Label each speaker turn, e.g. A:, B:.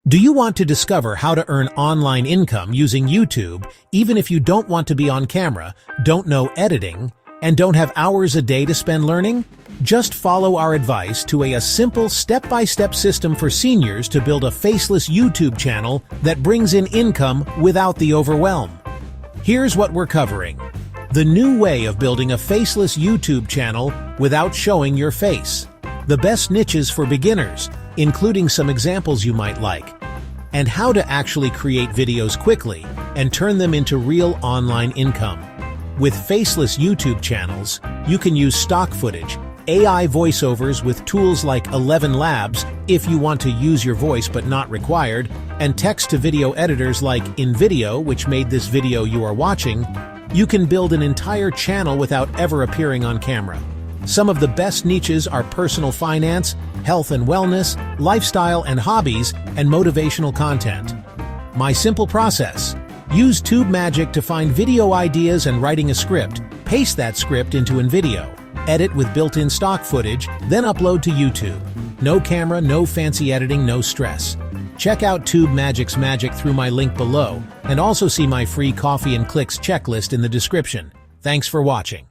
A: Do you want to discover how to earn online income using YouTube, even if you don't want to be on camera, don't know editing, and don't have hours a day to spend learning? Just follow our advice to a simple step-by-step system for seniors to build a faceless YouTube channel that brings in income without the overwhelm. Here's what we're covering. The new way of building a faceless YouTube channel without showing your face. The best niches for beginners, including some examples you might like. And how to actually create videos quickly and turn them into real online income. With faceless YouTube channels, you can use stock footage, AI voiceovers with tools like 11 Labs if you want to use your voice but not required, and text-to-video editors like InVideo, which made this video you are watching. You can build an entire channel without ever appearing on camera. Some of the best niches are personal finance, health and wellness, lifestyle and hobbies, and motivational content. My simple process. Use TubeMagic to find video ideas and writing a script. Paste that script into InVideo. Edit with built-in stock footage, then upload to YouTube. No camera, no fancy editing, no stress. Check out TubeMagic's magic through my link below, and also see my free coffee and clicks checklist in the description. Thanks for watching.